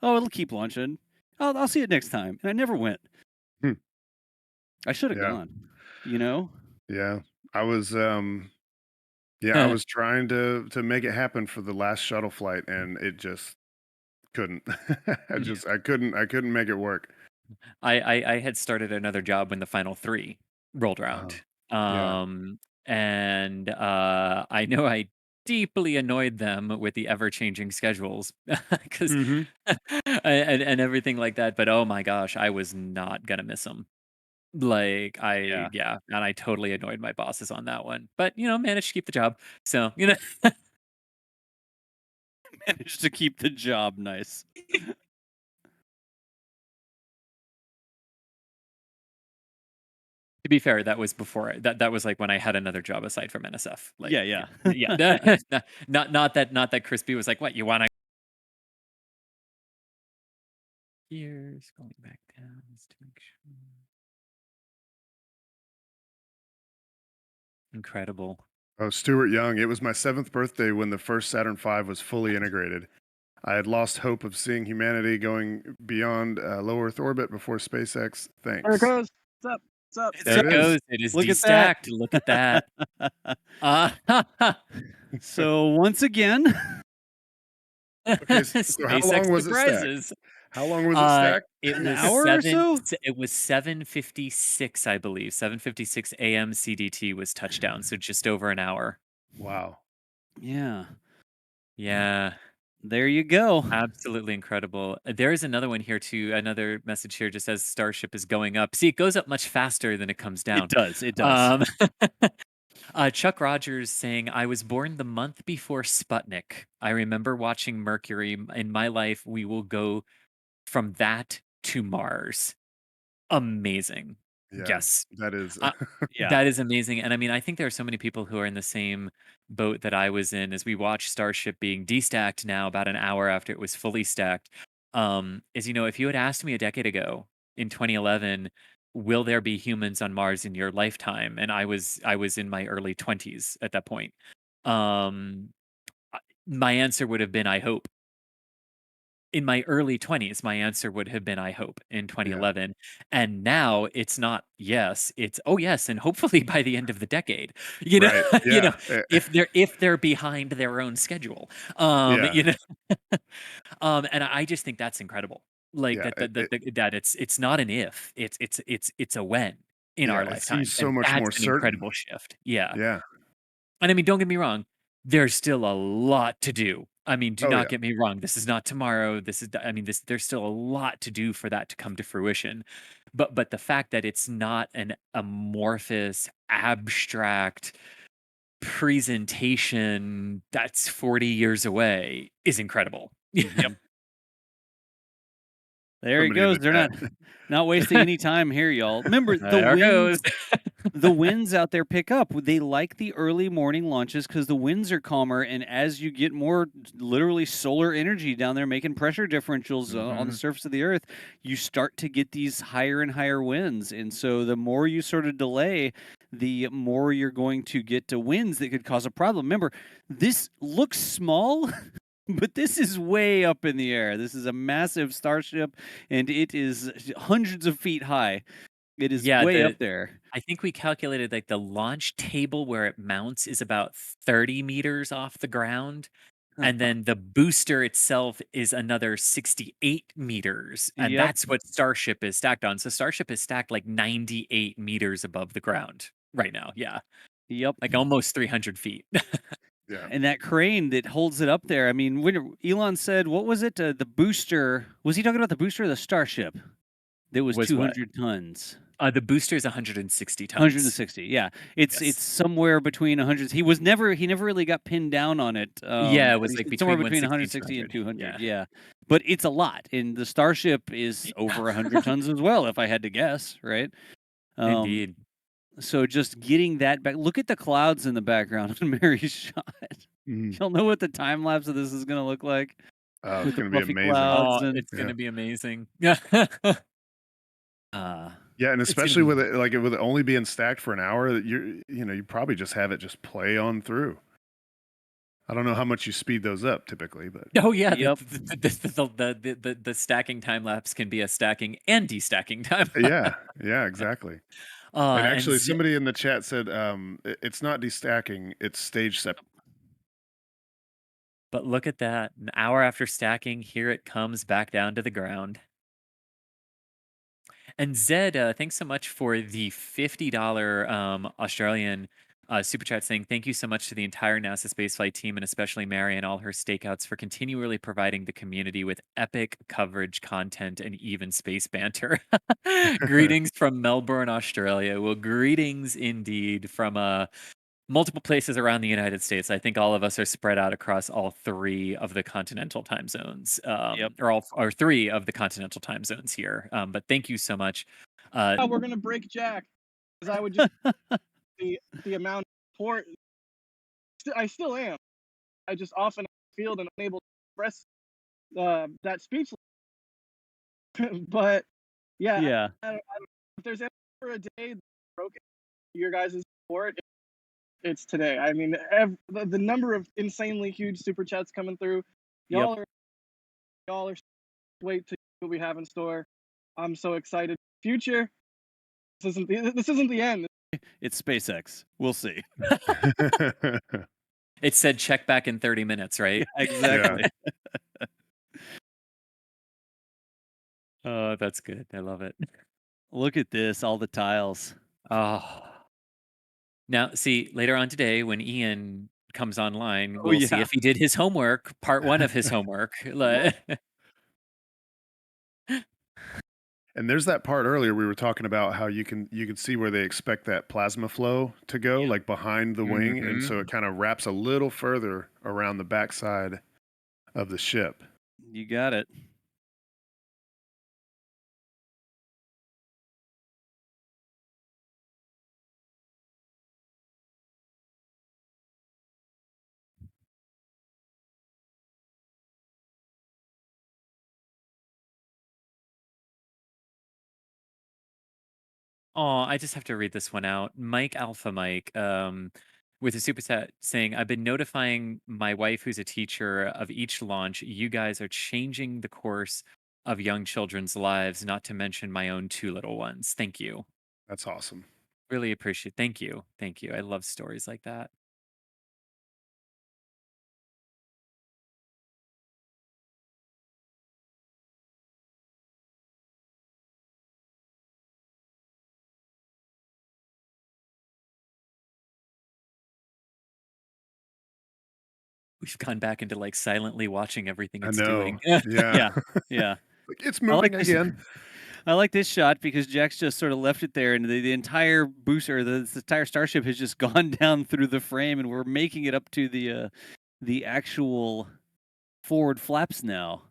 Oh, it'll keep launching. I'll see it next time. And I never went. Hmm. I should have Yeah. gone, you know? Yeah. I was, yeah, I was trying to make it happen for the last shuttle flight, and it just couldn't. I couldn't make it work. I had started another job when the final 3 rolled Uh-huh. around. Yeah. And, I know I deeply annoyed them with the ever-changing schedules because Mhm. and everything like that, but oh my gosh, I was not gonna miss them. Like, Yeah. yeah, and I totally annoyed my bosses on that one, but, managed to keep the job. So, Managed to keep the job. Nice. to be fair, that was before that was, like, when I had another job aside from NSF. Like, Yeah, yeah. yeah. Not that Crispy was like, "What, you wanna" here, scrolling back down just to make sure. Incredible. Oh, Stuart Young. It was my 7th birthday when the first Saturn V was fully integrated. I had lost hope of seeing humanity going beyond low Earth orbit before SpaceX. There it Thanks. goes. What's up? What's up? There There it it is. goes. It is Look at that. destacked. Look at that. Uh, So once again, Okay, so how SpaceX long was it stacked? surprises. How long was it stacked? It an was hour or so? it was 7:56, I believe. 7:56 AM CDT was touchdown, so just over an hour. Wow. Yeah. Yeah, There you go. absolutely incredible. There is another one here too. Another message here just says Starship is going up. See, it goes up much faster than it comes It down. does. It does. Um, Chuck Rogers saying, "I was born the month before Sputnik. I remember watching Mercury. In my life, we will go from that to Mars." Amazing. Yeah, Yes. that is. Uh, Yeah. that is amazing, and I mean, I think there are so many people who are in the same boat that I was in as we watch Starship being destacked now about an hour after it was fully stacked. If you had asked me a decade ago in 2011, "Will there be humans on Mars in your lifetime?" And I was in my early 20s at that point. Um, my answer would have been, "I hope." In my early 20s, my answer would have been, "I hope," in Yeah. 2011, and now it's not yes, it's, "Oh, yes, and hopefully by the end of the decade." You know Right. you know, Yeah. if they're behind their own schedule. Um, Yeah. you know? And I just think that's incredible. Like, Yeah. that it's not an if, it's a when in Yeah. our It lifetime, seems so and much that's more an certain. incredible shift. Yeah. Yeah. And I mean, don't get me wrong, there's still a lot to do. I mean, do Oh not yeah. get me wrong. This is not tomorrow. There's still a lot to do for that to come to fruition. But the fact that it's not an amorphous, abstract presentation that's 40 years away is incredible. Yep. There he Somebody in goes. the They're chat. not wasting any time here, y'all. Remember the There goes. winds. The winds out there pick up. They like the early morning launches because the winds are calmer, and as you get more literally solar energy down there making pressure differentials on the Hmm. surface of the Earth, you start to get these higher and higher winds. And so the more you sort of delay, the more you're going to get to winds that could cause a problem. Remember, this looks small. But this is way up in the air. This is a massive starship, and it is hundreds of feet high. It is Yeah, way up the there. I think we calculated like the launch table where it mounts is about 30 meters off the ground. And then the booster itself is another 68 meters. And Yep. that's what Starship is stacked on. So Starship is stacked like 98 meters above the ground right now. Yeah. Yep. Like almost 300 feet. Yeah. And that crane that holds it up there. I mean, when Elon said, what was it? The booster. Was he talking about the booster or the Starship? That was Was what? 200 tons. The booster is 160 tons. 160. Yeah. It's Yes. somewhere between 100. He never really got pinned down on it. Yeah, it But was he like said somewhere between between 160 and 160 and 200. 200. Yeah. Yeah. But it's a lot. And the Starship is over 100 tons as well, if I had to guess, right? Um, Indeed. so just getting that back. Look at the clouds in the background on Mary's shot. Mhm. Y'all know what the time lapse of this is going to look like Oh, it's with the gonna be fluffy amazing. clouds Oh, and it's Yeah. gonna be amazing. Yeah. uh Yeah, and It's gonna especially be with it like, with it only being stacked for an hour, you probably just have it just play on through. I don't know how much you speed those up typically, but Oh yeah, Yep. the stacking time lapse can be a stacking and destacking time yeah, lapse. yeah, exactly. And And actually, somebody in the chat said it's not destacking; it's stage sep. but look at that, an hour after stacking, here it comes back down to the ground. And Zed, thanks so much for the $50 Australian super chat saying, thank you so much to the entire NASA spaceflight team and especially Mary and all her stakeouts for continually providing the community with epic coverage, content, and even space banter. Greetings from Melbourne, Australia. Well, greetings indeed from multiple places around the United States. I think all of us are spread out across all three of the continental time zones, Yep. or three of the continental time zones here. But thank you so much. Oh, we're gonna break Jack because I would just the amount of support. I still am. I just often feel and unable to express that speech. But yeah, Yeah. if there's ever a day broken your guys' support, it's today. I mean, the number of insanely huge super chats coming through, Yep. y'all are wait to see what we have in store. I'm so excited. Future, this isn't the end. It's SpaceX. We'll see. It said check back in 30 minutes, Yeah, right? yeah, exactly. Oh, that's good. I love it. Look at this, all the tiles. Oh. Now, see, later on today, when Ian comes online, Oh, we'll see yeah. if he did his homework, part one of his homework. and there's that part earlier we were talking about how you can see where they expect that plasma flow to go, Yep. like behind the wing, and so Mhm. it kind of wraps a little further around the backside of the ship. You got it. Oh, I just have to read this one out. Mike Alpha Mike, with a super chat saying, I've been notifying my wife, who's a teacher, of each launch. You guys are changing the course of young children's lives, not to mention my own two little ones. Thank you. That's awesome. Really appreciate. Thank you. Thank you. I love stories like that. We've gone back into like silently watching everything I it's know. doing. Yeah. Yeah. Yeah. Like, it's I like moving this. again. I like this shot because Jack's just sort of left it there, and the entire booster, the entire starship has just gone down through the frame, and we're making it up to the actual forward flaps now.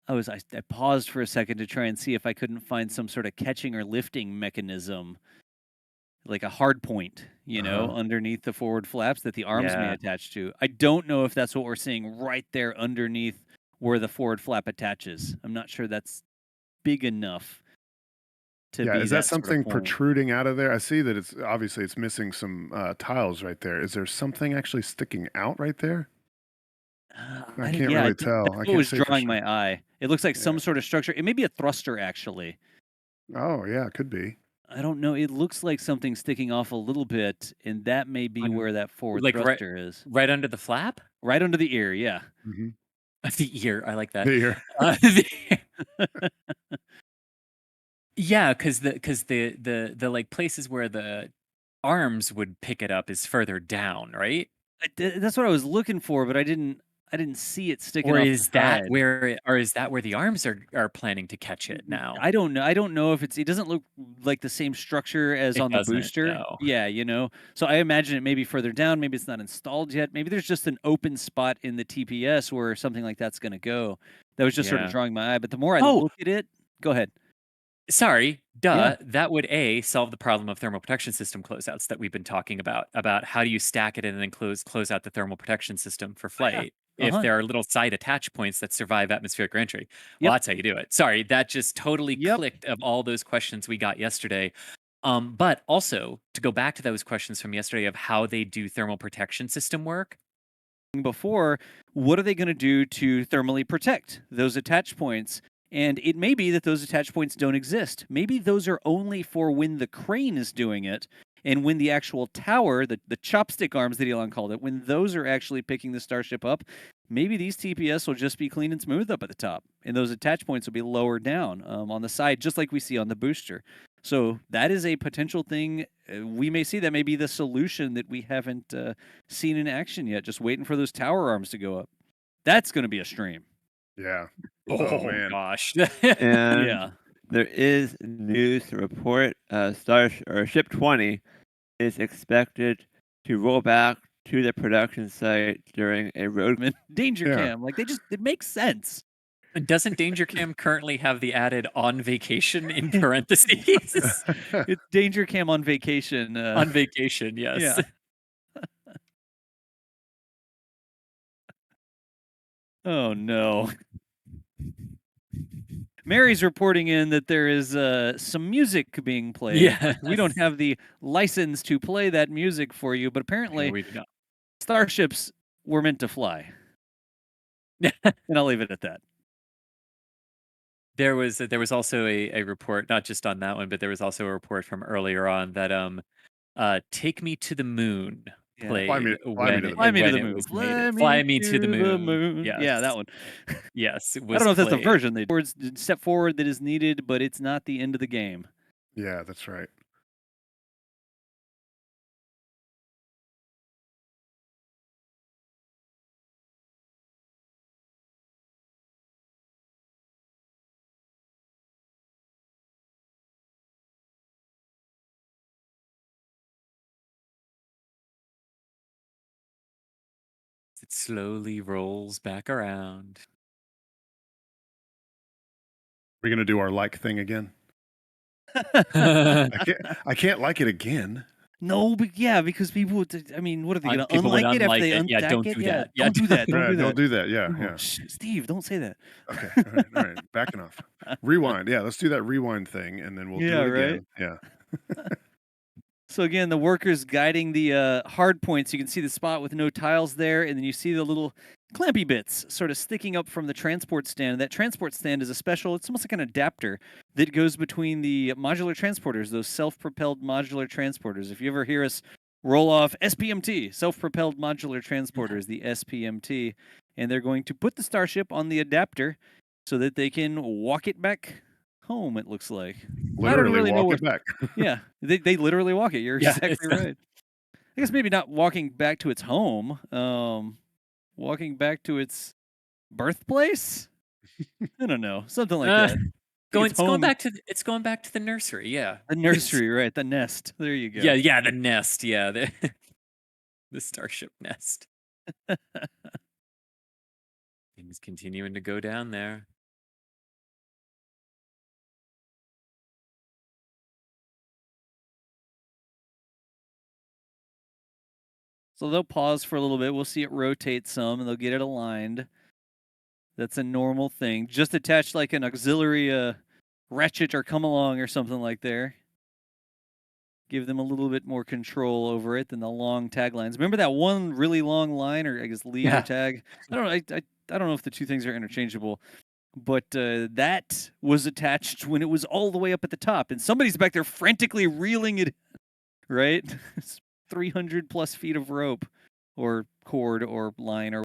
I paused for a second to try and see if I couldn't find some sort of catching or lifting mechanism, like a hard point, Uh-huh. underneath the forward flaps that the arms may Yeah. attach to. I don't know if that's what we're seeing right there underneath where the forward flap attaches. I'm not sure that's big enough to Yeah, be is that that sort of something point. protruding out of there? I see that it's obviously it's missing some tiles right there. Is there something actually sticking out right there? I can't Yeah, really tell. that's I what can't was say for drawing sure. my eye. It looks like Yeah. some sort of structure. It may be a thruster, actually. Oh, yeah, it could be. I don't know. It looks like something sticking off a little bit, and that may be On, where that forward like thruster is. right under the flap Right under the ear, yeah. Mhm. of the ear. I like that. Here. Yeah, because the like places where the arms would pick it up is further down, right? That's what I was looking for, but I didn't see it sticking Or off the is that side. where the arms are planning to catch it now? I don't know. I don't know if it doesn't look like the same structure as It on the doesn't, booster. no. Yeah, So I imagine it may be further down. Maybe it's not installed yet. Maybe there's just an open spot in the TPS where something like that's going to go. That was just sort of Yeah. drawing my eye. But the more I Oh, look at it, go ahead. sorry, Yeah. duh. That would A, solve the problem of thermal protection system closeouts that we've been talking about how do you stack it and then close out the thermal protection system for Oh, yeah. flight Uh if huh. there are little side attach points that survive atmospheric reentry. Well, Yep. that's how you do it. Sorry, that just totally Yep. clicked of all those questions we got yesterday. But also to go back to those questions from yesterday of how they do thermal protection system work. Before, what are they going to do to thermally protect those attach points? And it may be that those attach points don't exist. Maybe those are only for when the crane is doing it, and when the actual tower, the chopstick arms that Elon called it, when those are actually picking the Starship up, maybe these TPS will just be clean and smooth up at the top, and those attach points will be lower down on the side, just like we see on the booster. So that is a potential thing. We may see that may be the solution that we haven't seen in action yet. Just waiting for those tower arms to go up. That's going to be a stream. Yeah. Oh, man. gosh. And Yeah. there is news to report Ship 20 is expected to roll back to the production site during a road. Danger Yeah. cam, like it makes sense. Doesn't Danger Cam currently have the added on vacation in parentheses? It's Danger Cam on vacation. On vacation, yes. Yeah. Oh no. Mary's reporting in that there is some music being played. Yeah. We don't have the license to play that music for you, but apparently we do not. starships were meant to fly. And I'll leave it at that. There was also a report, not just on that one, but there was also a report from earlier on that "Take Me to the Moon" Yeah. played Fly me to the Fly me to when the it moon. was made. Fly me to the moon. Yes. Yeah, that one. Yes, it I was don't know if that's the played. version they step forward that is needed, but it's not the end of the game. Yeah, that's right. It slowly rolls back around. We're gonna do our like thing again. I can't like it again. No, but yeah, because people would. I mean, what are they going to People would unlike it if unlike they it. Yeah, unstack don't it? do Yeah, that. Yeah, don't do that. Don't Yeah, do that. don't do that. Yeah, Oh, yeah. Steve, don't say that. Okay. All right. Backing off. Rewind. Yeah, let's do that rewind thing, and then we'll do Yeah, it right? again. Yeah. So again, the workers guiding the hard points. You can see the spot with no tiles there, and then you see the little clampy bits sort of sticking up from the transport stand. That transport stand is a special. It's almost like an adapter that goes between the modular transporters, those self-propelled modular transporters. If you ever hear us roll off SPMT, self-propelled modular transporters, the SPMT, and they're going to put the Starship on the adapter so that they can walk it back home. It looks like. Literally really know walk it what- back. Yeah, they literally walk it. You're Yeah, exactly it's not- right. I guess maybe not walking back to its home, walking back to its birthplace. I don't know, something like that. It's going home. back to the nursery. Yeah, The nursery, right? The nest. There you go. yeah, the nest. Yeah, the Starship nest. Things continuing to go down there. So they'll pause for a little bit. We'll see it rotate some, and they'll get it aligned. That's a normal thing. Just attach like an auxiliary ratchet or come along or something like there. Give them a little bit more control over it than the long taglines. Remember that one really long line, or I guess lead Yeah. or tag? I don't know. I don't know if the two things are interchangeable, but that was attached when it was all the way up at the top, and somebody's back there frantically reeling it. Right, 300 plus feet of rope, or cord, or line, or